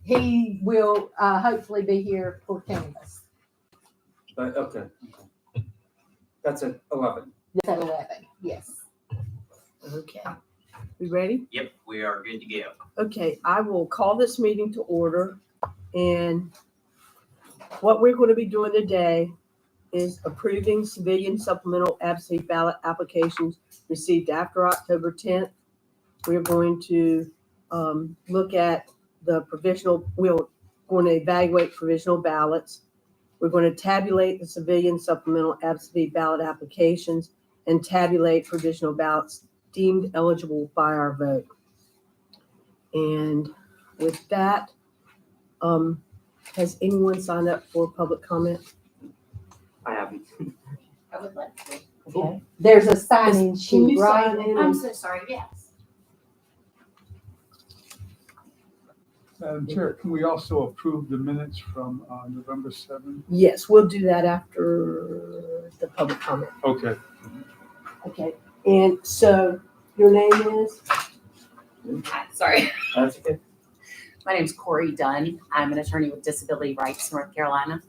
He will hopefully be here for canvas. Okay. That's at 11. That's at 11, yes. Okay. We ready? Yep, we are good to go. Okay, I will call this meeting to order. And what we're going to be doing today is approving civilian supplemental absentee ballot applications received after October 10th. We're going to look at we're going to evaluate provisional ballots. We're going to tabulate the civilian supplemental absentee ballot applications and tabulate provisional ballots deemed eligible by our vote. And with that, has anyone signed up for public comment? I haven't. I would like to. Okay. There's a sign-in Can sheet, you right? sign in? I'm so sorry, yes. Madam Chair, can we also approve the minutes from November 7th? Yes, we'll do that after the public comment. Okay. Okay. And so your name is? Hi, sorry. That's okay. My name's Corey Dunn. I'm an attorney with Disability Rights North Carolina.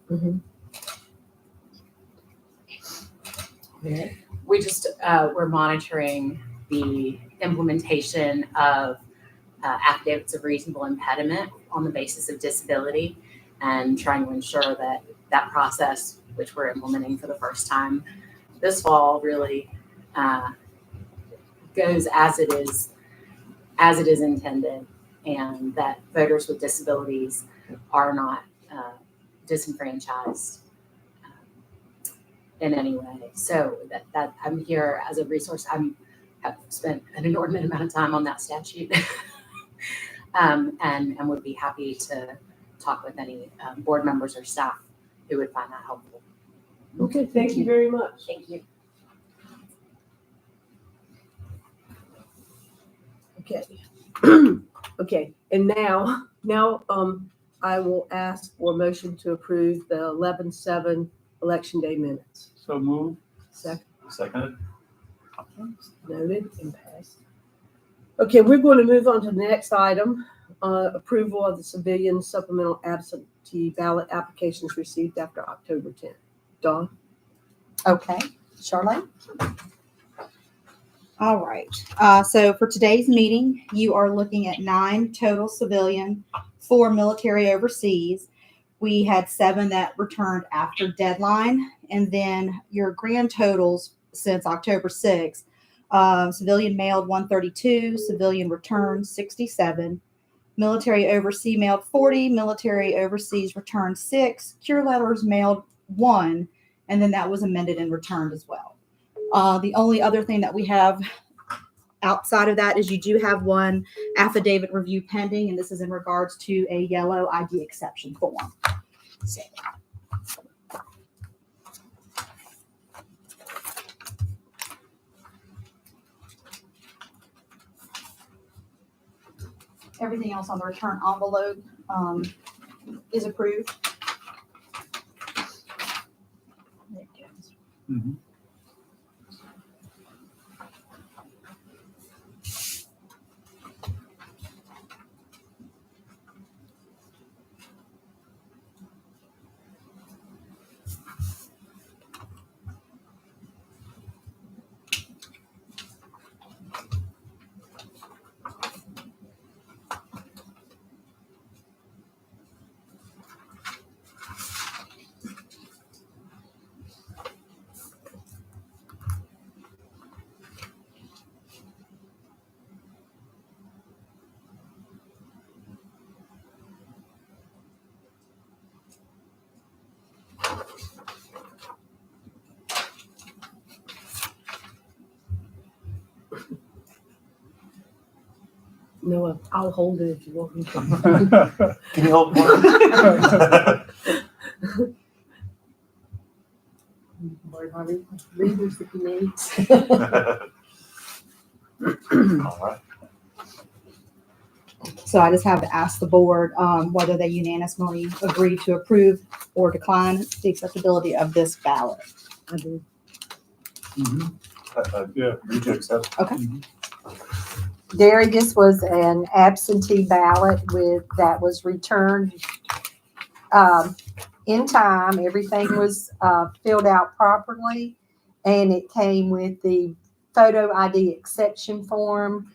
Yeah. We just, we're monitoring the implementation of affidavits of reasonable impediment on the basis of disability and trying to ensure that that process, which we're implementing for the first time this fall, really goes as it is intended, and that voters with disabilities are not disenfranchised in any way. So that I'm here as a resource. Have spent an inordinate amount of time on that statute, and would be happy to talk with any board members or staff who would find that helpful. Okay, thank you very much. Thank you. Okay. Okay, and now I will ask for a motion to approve the 11/7 election day minutes. So move. Seconded. Noted and passed. Okay, we're going to move on to the next item, approval of the civilian supplemental absentee ballot applications received after October 10th. Dawn? Okay. Charlene? All right. So for today's meeting, you are looking at 9 total civilian, 4 military overseas. We had 7 that returned after deadline. And then your grand totals since October 6th, civilian mailed 132, civilian returned 67, military overseas mailed 40, military overseas returned 6, cure letters mailed 1, and then that was amended and returned as well. The only other thing that we have outside of that is you do have 1 affidavit review pending, and this is in regards to a yellow ID exception form. So, everything else on the return envelope is approved. There it goes. Mhm. Noah, I'll hold it if you want me to. Can you hold one? Borrow my readers if you need. All right. So I just have to ask the board whether they unanimously agree to approve or decline the acceptability of this ballot. I do. Mhm. Yeah. You to accept. Okay. Gary, this was an absentee ballot that was returned in time. Everything was filled out properly, and it came with the photo ID exception form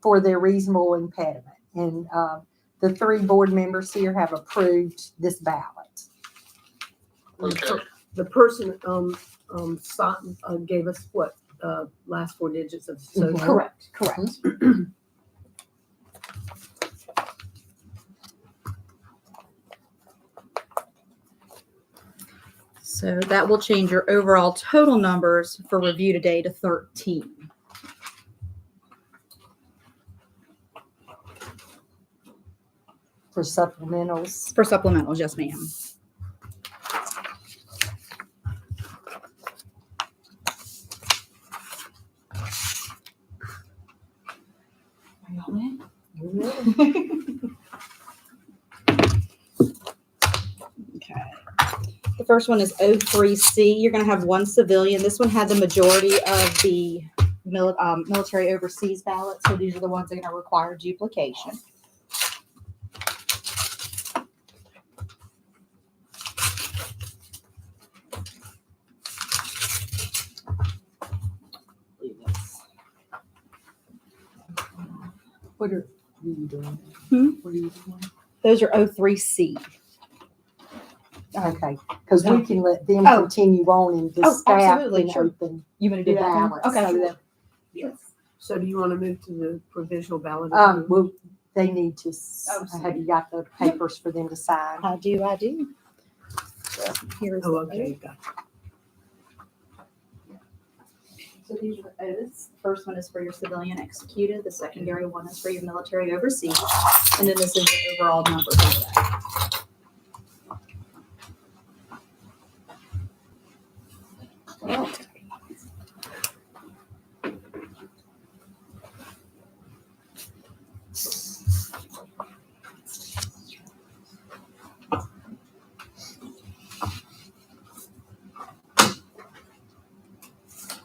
for their reasonable impediment. And the 3 board members here have approved this ballot. Okay. The person gave us what, last 4 digits of social? Correct. So that will change your overall total numbers for review today to 13. For supplementals. For supplementals, yes, ma'am. Okay. The first one is 03C. You're going to have 1 civilian. This one had the majority of the military overseas ballots, so these are the ones that are going to require duplication. What are you doing? Hmm? What are you doing? Those are 03C. Okay, because we can let them Oh. continue on and the Oh, staff absolutely, can sure. open You want to the do that? then? ballots. Okay. So that, Yes. So do you want to move to the provisional ballot? well, they need to, Oh, have you got the papers for them to sign? I do. So here's Oh, the okay, oath. got it. So these are the oaths. The first one is for your civilian executed. The secondary one is for your military overseas. And then this is the overall number for that.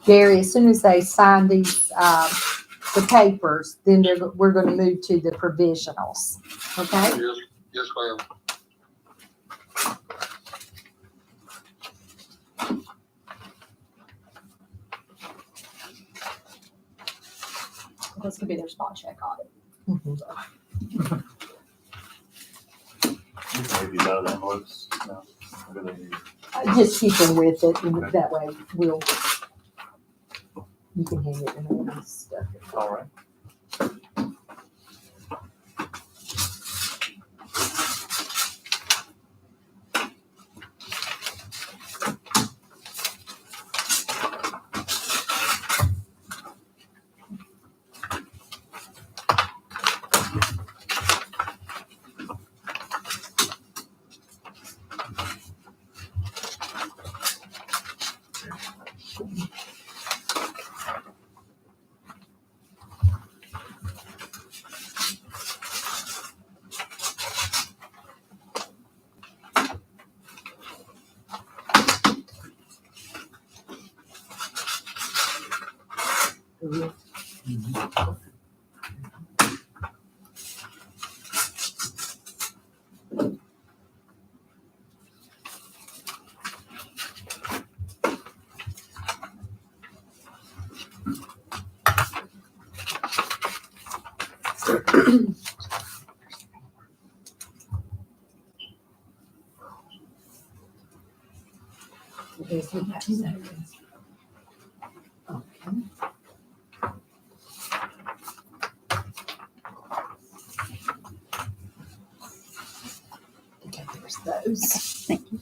Gary, as soon as they sign these, the papers, then we're gonna move to the provisionals, okay? Yes, ma'am. This could be their spot check audit. Maybe out of the envelopes. No. What do they need? Just keep them with it, and that way you can hand it and all this stuff. All right. Okay, there's those. Thank you.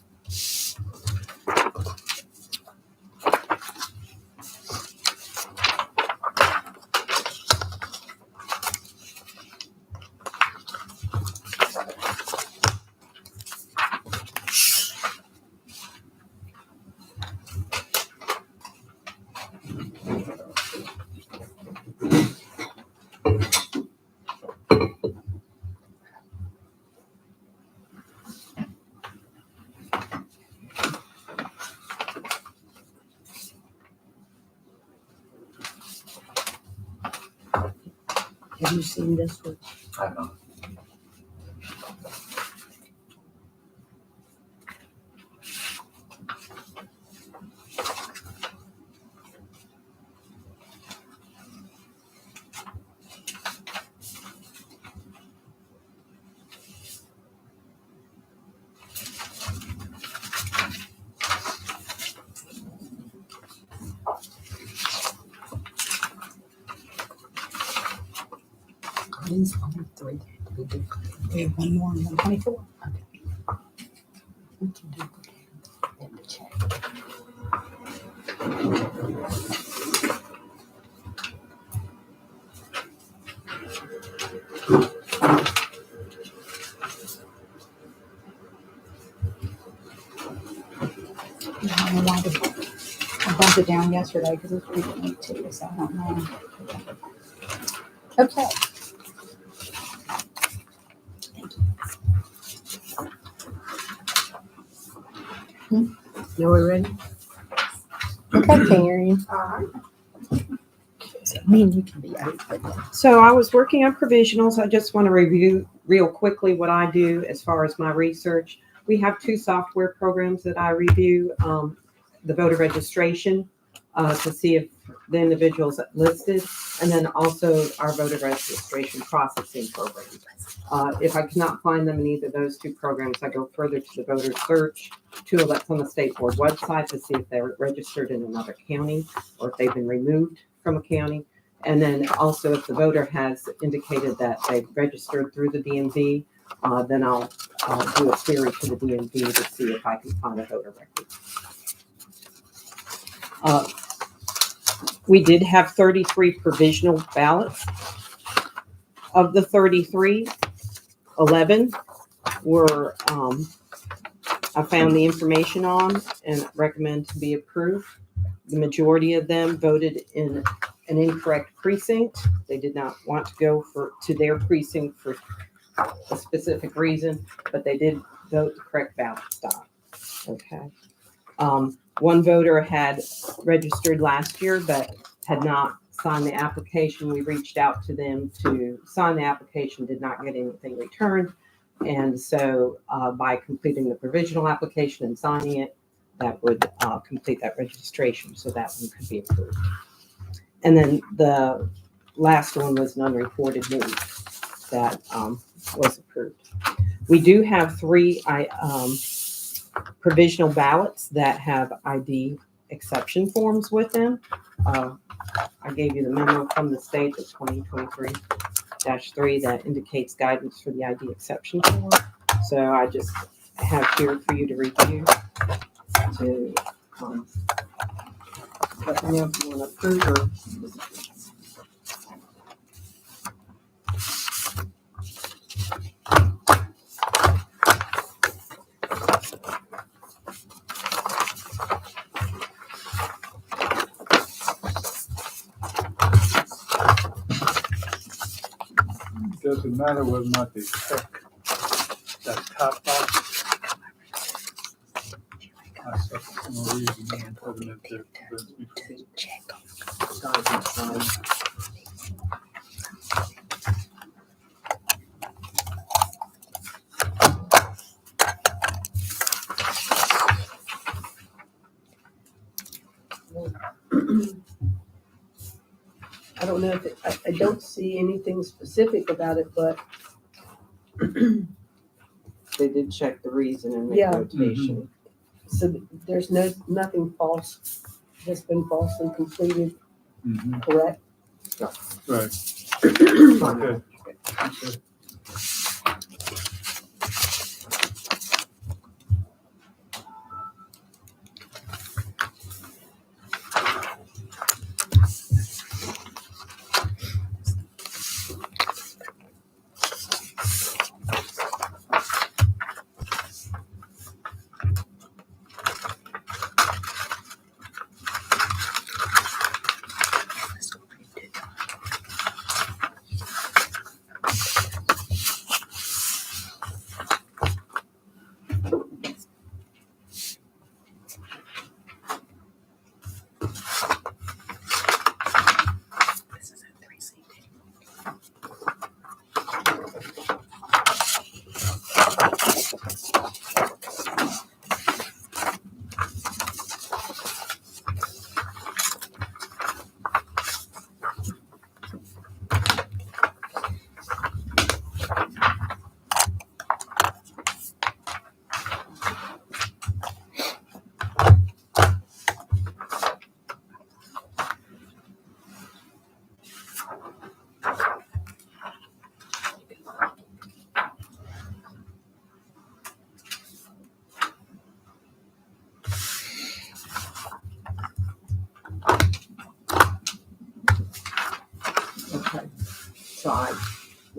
Have you seen this one? I have not. These only three. We have one more on 124. We can duplicate them. Let me check. I don't know why I bumped it down yesterday because it was 3.82, so I don't know. Okay. Now we're ready? Okay, Karen. So me and you can be open. So I was working on provisionals. I just want to review real quickly what I do as far as my research. We have two software programs that I review, the voter registration to see if the individuals listed, and then also our voter registration processing program. If I cannot find them in either of those two programs, I go further to the voter search tool that's on the state board website to see if they're registered in another county or if they've been removed from a county. And then also if the voter has indicated that they've registered through the DMV, then I'll do a query to the DMV to see if I can find a voter record. We did have 33 provisional ballots. Of the 33, 11 were I found the information on and recommend to be approved. The majority of them voted in an incorrect precinct. They did not want to go to their precinct for a specific reason, but they did vote the correct ballot stock. Okay. One voter had registered last year, but had not signed the application. We reached out to them to sign the application, did not get anything returned. And so by completing the provisional application and signing it, that would complete that registration. So that one could be approved. And then the last one was an unreported move that was approved. We do have 3 provisional ballots that have ID exception forms with them. I gave you the memo from the state, the 2023-3 that indicates guidance for the ID exception form. So I just have here for you to review to let me know if you want to approve or Doesn't matter whether or not they check that top box. I saw for no reason, no impediment there prevents me from I don't know if I don't see anything specific about it, but they did check the reason and make Yeah. notation. so there's nothing false that's been falsely completed, Mhm. correct? Right. Okay. Okay.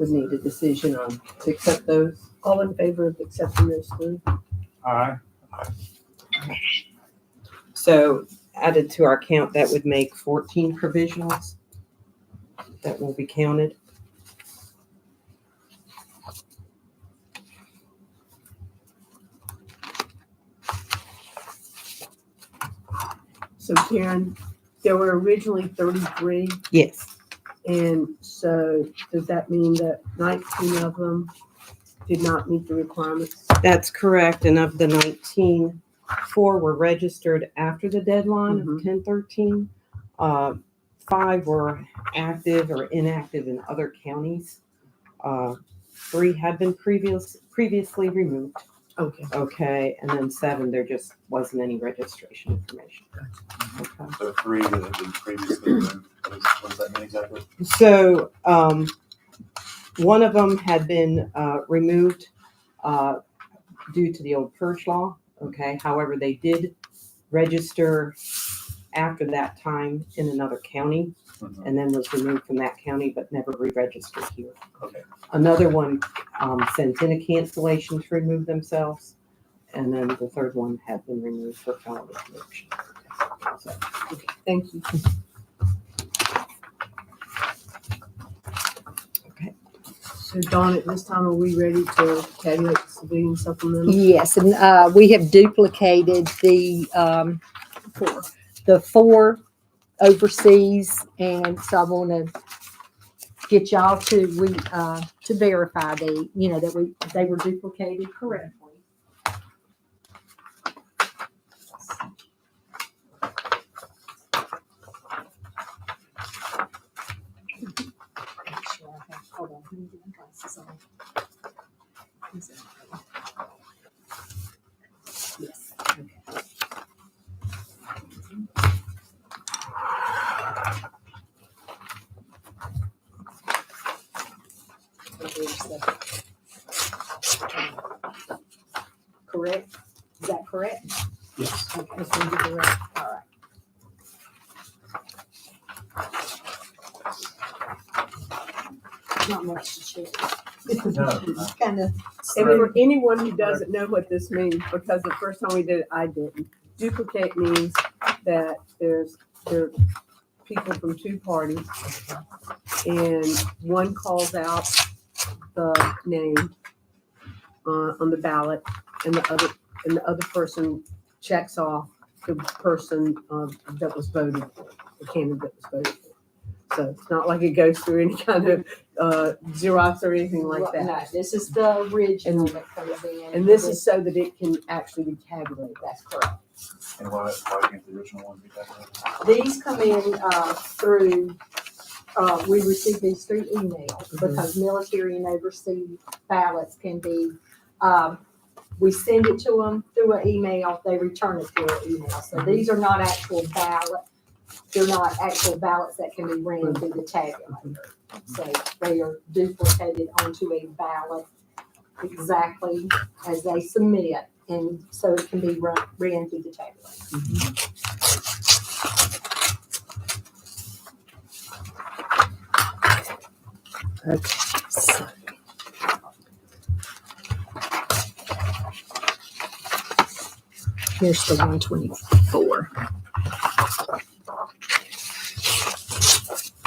would need a decision on to accept those. All in favor of accepting those three? Aye. So added to our count, that would make 14 provisionals that will be counted. So Karen, there were originally 33, Yes, and so does that mean that 19 of them did not meet the requirements? that's correct. And of the 19, 4 were registered after the deadline of Mhm. 10/13. 5 were active or inactive in other counties. 3 had been previously removed. Okay. Okay, and then 7, there just wasn't any registration information. Okay. So 3 that had been previously removed, what does that mean exactly? So, one of them had been removed due to the old purge law. Okay, however, they did register after that time in another county Mhm. and then was removed from that county but never re-registered here. Okay. Another one sent in a cancellation to remove themselves, and then the third one had been removed for felony conviction. So, Thank you. okay. So Dawn, at this time, are we ready to tabulate the civilian supplemental? Yes, and we have duplicated the 4 overseas, and so I want to get y'all to verify that they were duplicated correctly. Hold on, let me get my glasses on. Yes, okay. Correct? Is that correct? Yes. Okay, so you correct, all right. Not much to share. No. Kind of. And for anyone who doesn't know what this means, because the first time we did it, I didn't. Duplicate means that there are people from 2 parties, and one calls out the name on the ballot, and the other person checks off the person that was voted for, the candidate that was voted for. So it's not like it goes through any kind of Xerox or anything like No, that. this is the original that comes in. And this is so that it can actually be tabulated. That's correct. And why can't the original one be tabulated? These come in through, we receive these through email because military and overseas ballots can be, we send it to them through an email, they return it through an email. So these are not actual ballots. They're not actual ballots that can be ran through the tabulator. So they are duplicated onto a ballot exactly as they submit, and so it can be ran through the tabulator. So. Here's the 124.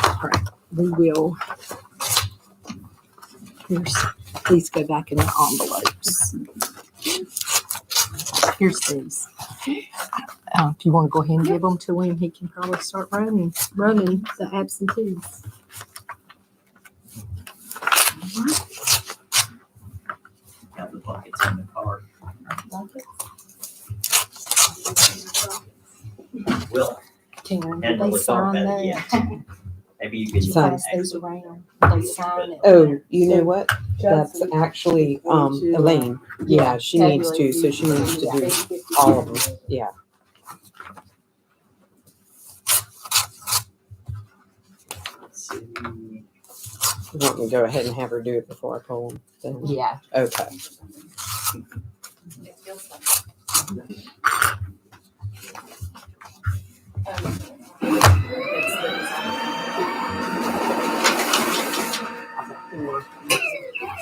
All right, we will. These go back in the envelopes. Here's these. If you want to go ahead and give them to him, he can probably start running the absentees. Got the buckets in the car. Will Karen, did handle they with all sign that that? yet. Maybe you can. You Sign. pass these around. They sign it. Oh, you know what? That's Judson, actually Elaine. Yeah, she needs to, so she needs to do all of them. Yeah. Let's see. You want me to go ahead and have her do it before I pull them? Then? Yeah. Okay.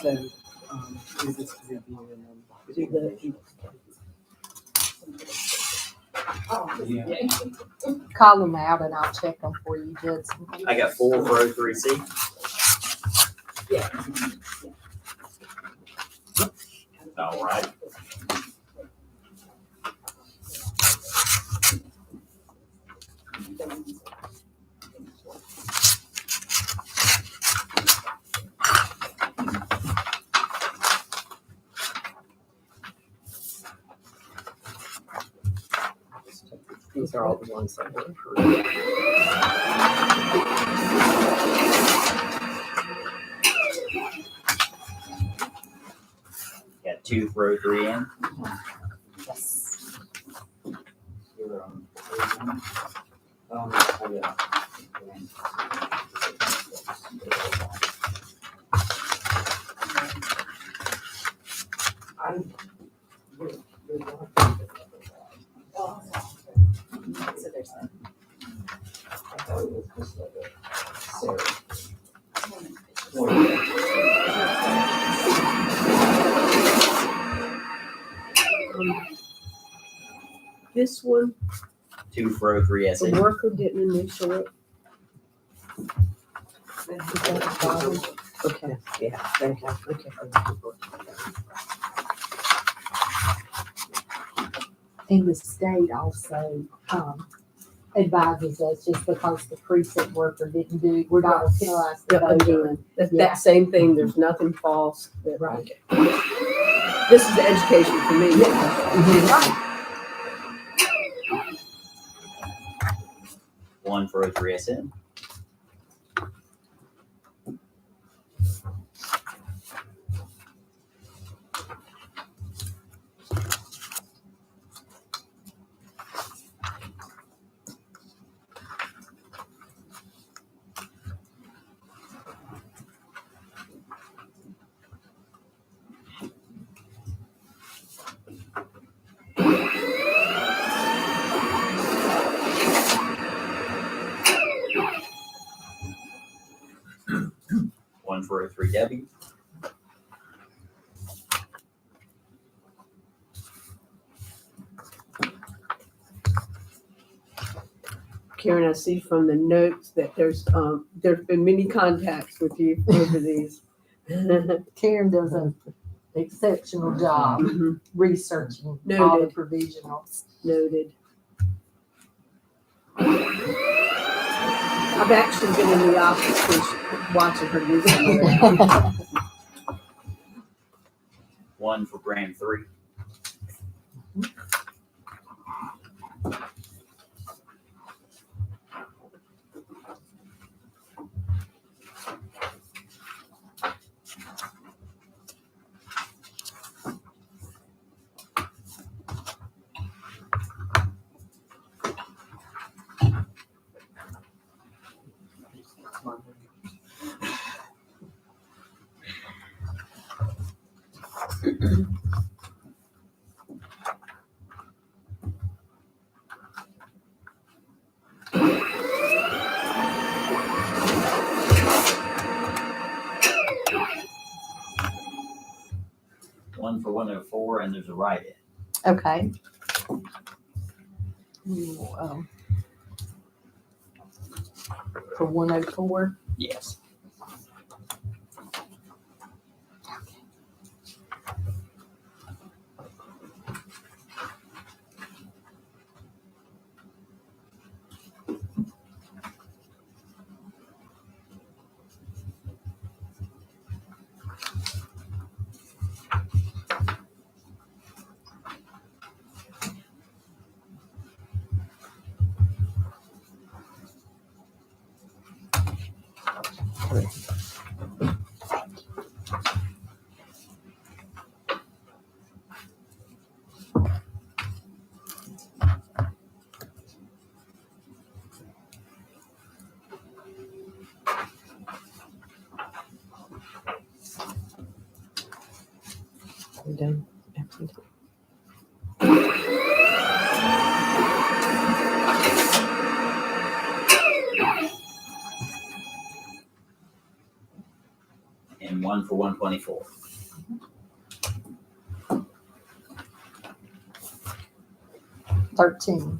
So, we just review and then do the. Call them out and I'll check them for you, Judson. I got 4 for 03C. All right. These are all the ones that were approved. Got 2 for 03N. Yes. So there's that. This one, 2 for 03SA. the worker didn't initial it. Is that the bottom? Okay. Yeah, thank you. Okay. And the state also, advises us just because the precinct worker didn't do, we're not gonna penalize the Yep, voter. again, that, Yeah. that same thing, there's nothing false. that- Right. okay. This is education for me. Right. 1 for 03SM. One for 03W. Karen, I see from the notes that there's been many contacts with you over these. Karen does an exceptional job Mhm. researching all the Noted. provisionals. Noted. I've actually been in the office watching her do some of that. 1 for Brand 3. One for 104, and there's a write-in. Okay. For 104. Yes. We're done. Excellent. And 1 one for 124. $13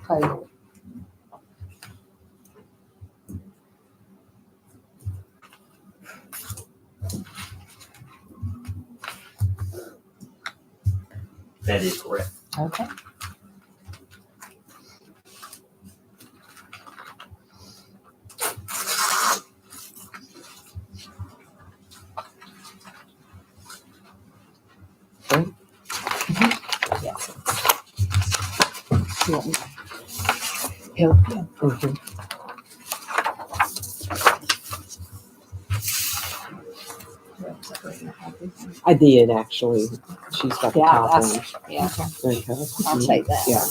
total. That is correct. Okay. You want me to help you? Mhm. I did actually. She's got the Yeah, top that's- one. yeah. Okay. I'll take that. Yeah.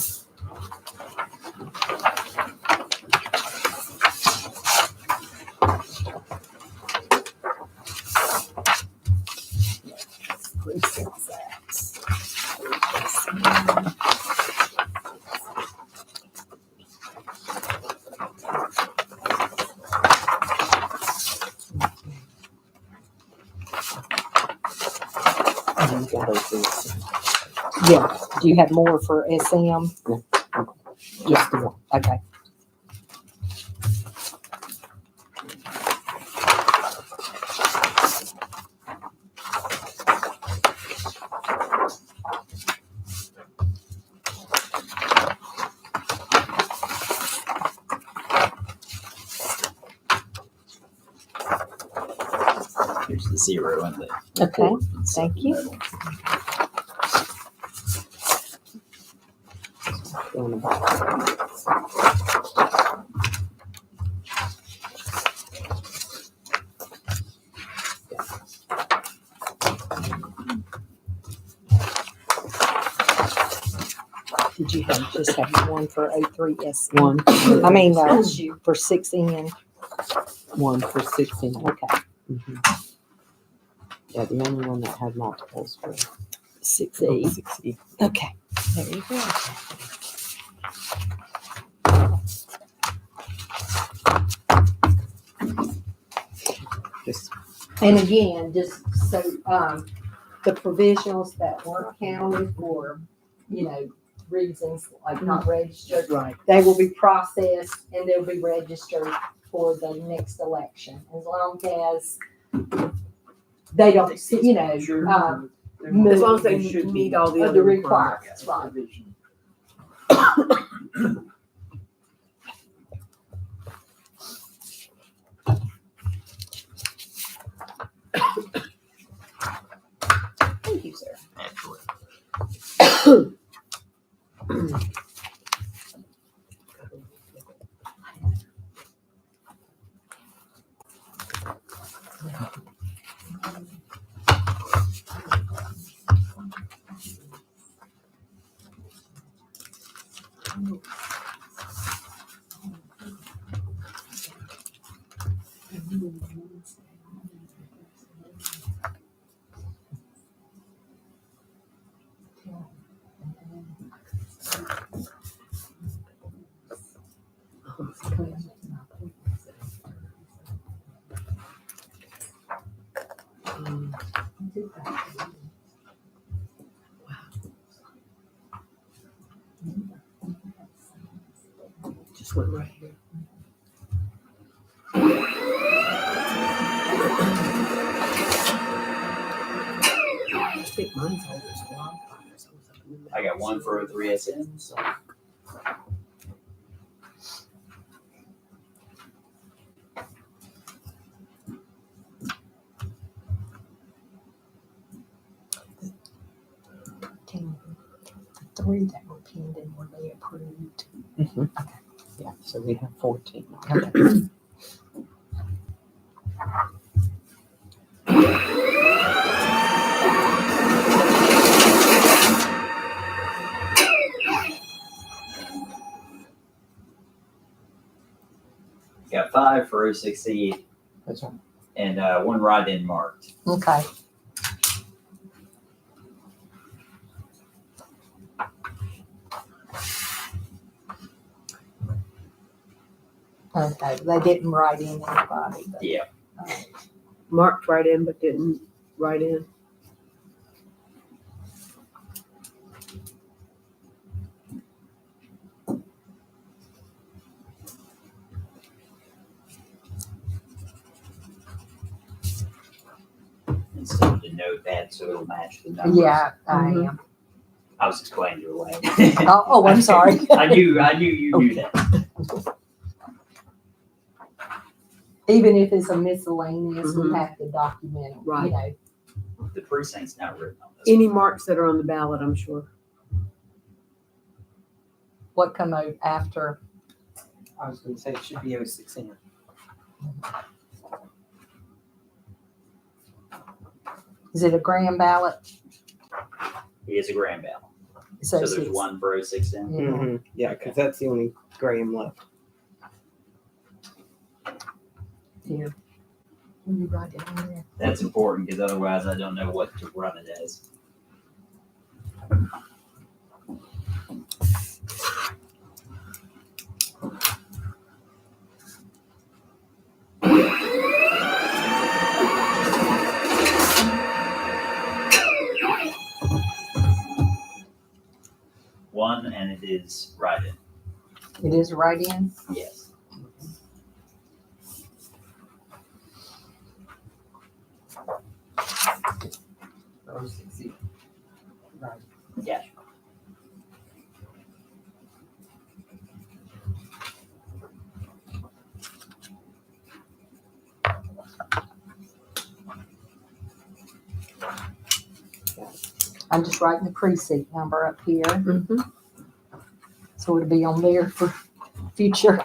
You got those. Yeah. Do you have more for SM? Just the one. Okay. Here's the 0 and the Okay. 4. Thank you. On the bottom. Did you just have one for 03 SM? One. I mean, for 6N. One for 16. Okay. Mhm. Yeah, the only one that had multiples was 6E. 60. Okay. There you go. Just And again, just so, the provisionals that weren't counted for, reasons like not registered, Right. they will be processed and they'll be registered for the next election, as long as they don't, As long as they meet all the of other the requirements. requirements, right. Thank you, sir. Just went right here. I think mine's all those wildfires. I got one for 03 SM. So The three that were pending, were they approved? yeah. So we have 14. Okay. got 5 for 068 That's right. and one write-in marked. Okay. Okay, they didn't write in anybody, but. Yeah. marked right in but didn't write in. Instead of the notepad, so it'll match the numbers. Yeah, I Mhm. am. I was explaining your way. Oh, I'm sorry. I knew you knew that. Even if it's a miscellaneous, we Mhm. have to document them, Right. you know. The precinct's not written on this. Any marks that are on the ballot, I'm sure. What come out after. I was gonna say it should be 06 in. Is it a grand ballot? He is a grand ballot. So So it's- there's one for 06 in. Yeah. Mhm. Yeah, because that's the only Graham left. Here. Can you write it on there? That's important because otherwise I don't know what to run it as. One, and it is write-in. It is right in? Yes. For 06 in. Right. Yeah. I'm just writing the precinct number up here, Mm-hmm. so it'll be on there for future.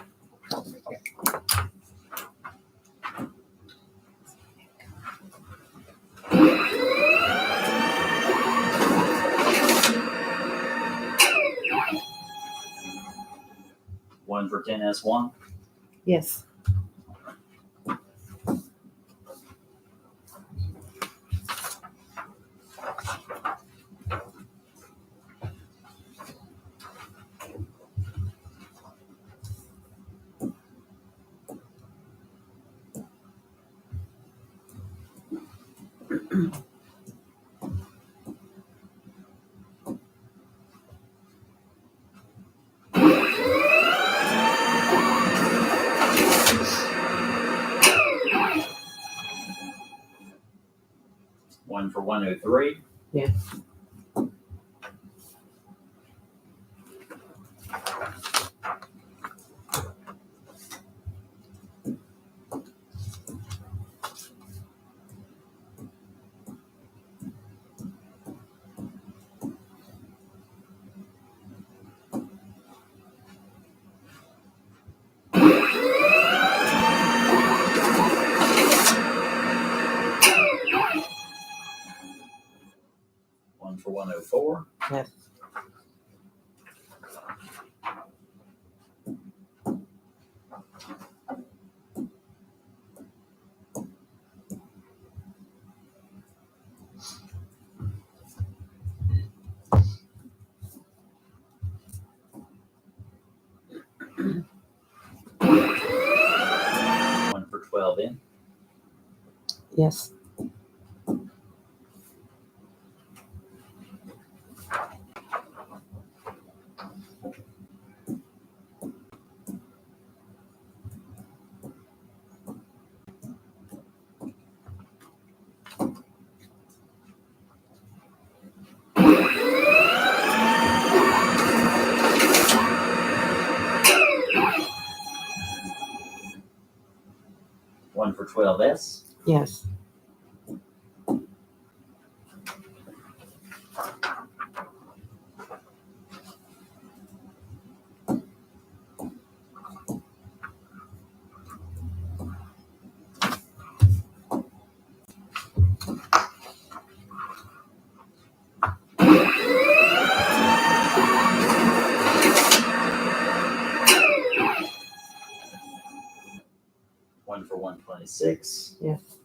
One for 10S1. Yes. One for 103. Yeah. One for 104. Yes. One for 12 in. Yes. One for 12S. Yes. One for 126. Yes.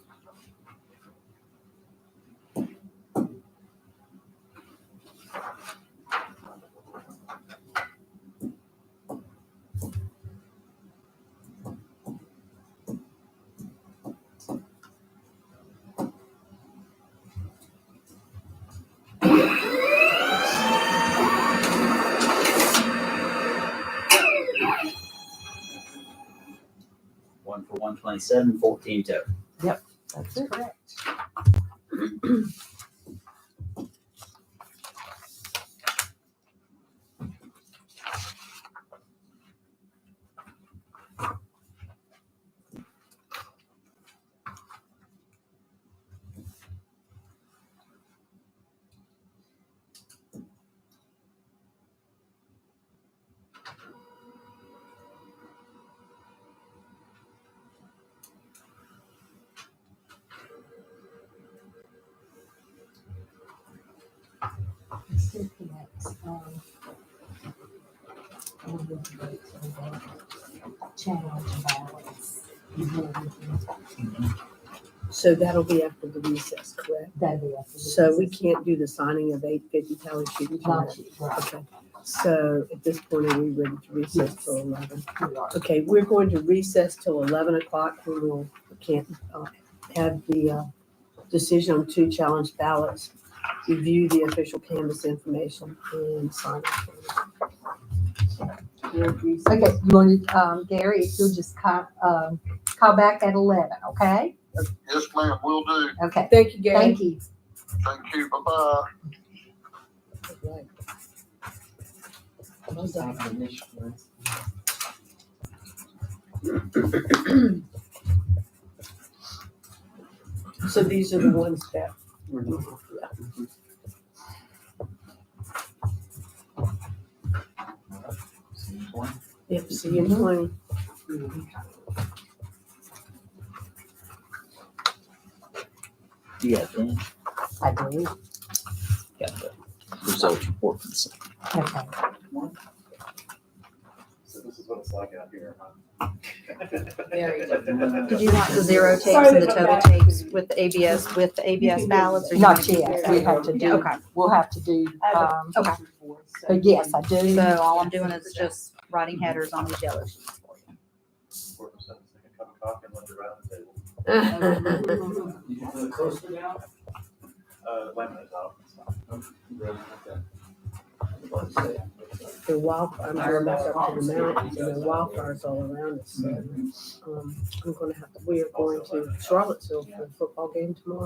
127, 14 total. That's it. Correct. Challenge ballots. So that'll be after the recess, correct? That'd be after. So we can't do the signing of 850 tally sheet until Not yet, right. Okay. So at this point, are we ready to recess till 11? We are. Okay, we're going to recess till 11 o'clock. We can't have the decision on 2 challenge ballots, review the official canvas information, and sign it. Okay, you want to, Gary, if you'll just call back at 11, okay? Yes, ma'am, will do. Okay, Thank you, Gary. thank you. Thank you. Bye-bye. Right. Well Just done. have the initial ones. So these are the ones that, We're not- yep, see you in 20. Do you have Ben? I do. Got the results report from the Okay. So this is what it's like out here, huh? Very Did you want the zero tapes and the total tapes with the ABS ballots? Or you Not want to yet. do- We have to do, Okay, we'll have to do, okay. but yes, I do. So all I'm doing is just writing headers on these yellow sheets for you. Pour yourself a second cup of coffee and let it around the table. You can put it closer down? Laminate top. The wildfire, I'm going back up to the mountains and the wildfires all around us. So, I'm gonna have to, we are going to Charlottesville for the football game tomorrow.